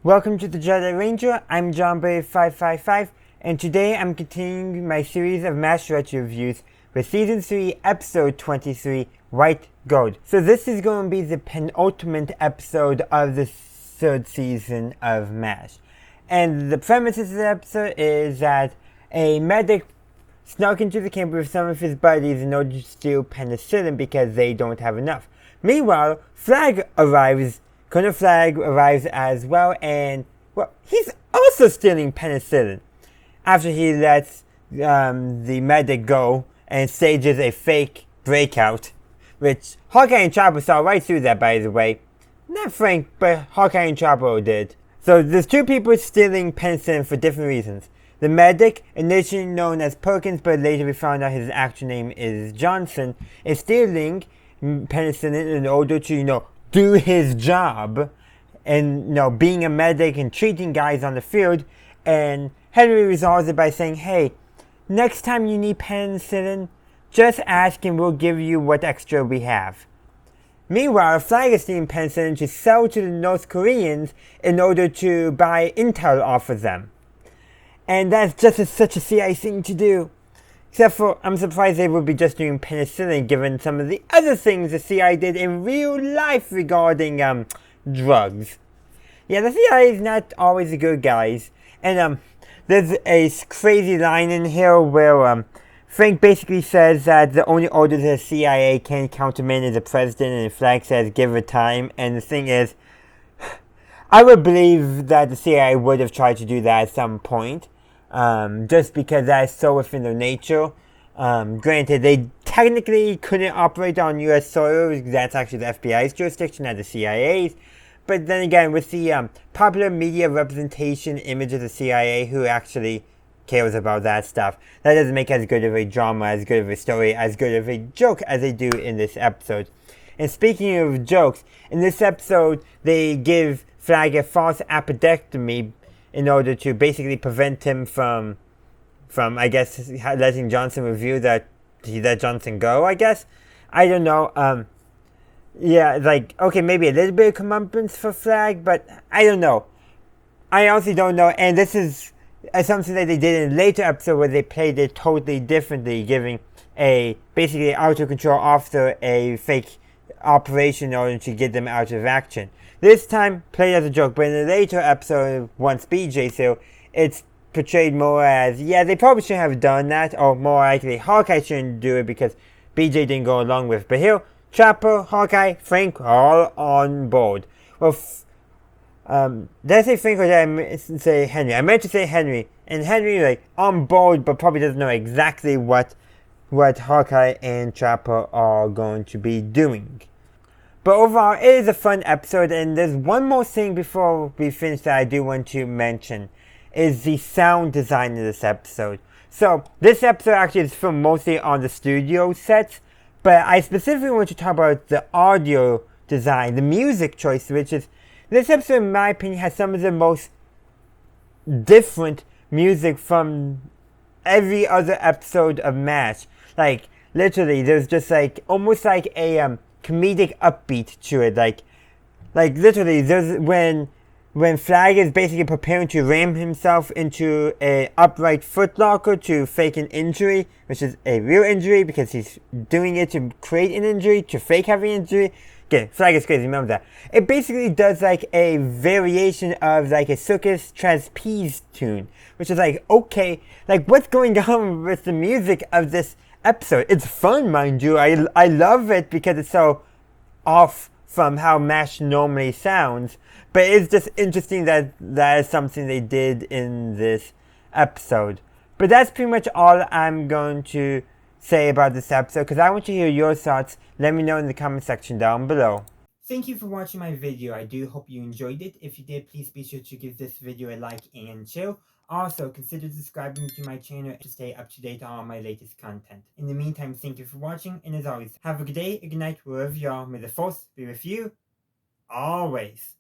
Welcome to the Jedi Ranger. I'm JohnBray555, and today I'm continuing my series of Mash Wikia reviews with Season 3, Episode 23, White Gold. So this is going to be the penultimate episode of the third season of MASH. And the premise of the episode is that a medic snuck into the camp with some of his buddies in order to steal penicillin because they don't have enough. Meanwhile, Colonel Flagg arrives as well, and, well, he's also stealing penicillin after he lets the medic go and stages a fake breakout, which Hawkeye and Chopper saw right through that, by the way. Not Frank, but Hawkeye and Chopper did. So there's two people stealing penicillin for different reasons. The medic, initially known as Perkins, but later we found out his actual name is Johnson, is stealing penicillin in order to, do his job and, being a medic and treating guys on the field. And Henry resolves it by saying, hey, next time you need penicillin, just ask and we'll give you what extra we have. Meanwhile, Flagg is stealing penicillin to sell to the North Koreans in order to buy intel off of them. And that's just such a CIA thing to do. Except for, I'm surprised they would be just doing penicillin given some of the other things the CIA did in real life regarding drugs. Yeah, the CIA is not always the good guys. And there's a crazy line in here where Frank basically says that the only order the CIA can countermand is the president, and Flagg says give it time. And the thing is, I would believe that the CIA would have tried to do that at some point. Just because that is so within their nature. Granted, they technically couldn't operate on U.S. soil because that's actually the FBI's jurisdiction, not the CIA's. But then again, with the popular media representation image of the CIA, who actually cares about that stuff, that doesn't make as good of a drama, as good of a story, as good of a joke as they do in this episode. And speaking of jokes, in this episode, they give Flagg a false appendectomy in order to basically prevent him from I guess, letting Johnson reveal that he let Johnson go, I guess. I don't know. Yeah, okay, maybe a little bit of comeuppance for Flagg, but I don't know. I honestly don't know, and this is something that they did in a later episode where they played it totally differently, giving basically out-of-control officer a fake operation in order to get them out of action. This time, played as a joke, but in a later episode, once BJ's here, it's portrayed more as, yeah, they probably shouldn't have done that, or more likely, Hawkeye shouldn't do it because BJ didn't go along with it. But here, Chopper, Hawkeye, Frank, all on board. Well, did I say Frank or did I say Henry? I meant to say Henry, and Henry, on board, but probably doesn't know exactly what Hawkeye and Chopper are going to be doing. But overall, it is a fun episode, and there's one more thing before we finish that I do want to mention, is the sound design of this episode. So, this episode actually is filmed mostly on the studio sets, but I specifically want to talk about the audio design, the music choice, which is, this episode in my opinion has some of the most different music from every other episode of MASH. Literally, there's just almost like a comedic upbeat to it, like literally there's when Flagg is basically preparing to ram himself into an upright footlocker to fake an injury, which is a real injury because he's doing it to create an injury, to fake having an injury. Okay, Flagg is crazy, remember that. It basically does a variation of a circus trapeze tune, which is okay, what's going on with the music of this episode? It's fun, mind you. I love it because it's so off from how MASH normally sounds, but it's just interesting that is something they did in this episode. But that's pretty much all I'm going to say about this episode, because I want to hear your thoughts. Let me know in the comment section down below. Thank you for watching my video. I do hope you enjoyed it. If you did, please be sure to give this video a like and share. Also, consider subscribing to my channel to stay up to date on all my latest content. In the meantime, thank you for watching, and as always, have a good day, a good night, wherever you are. May the force be with you, always.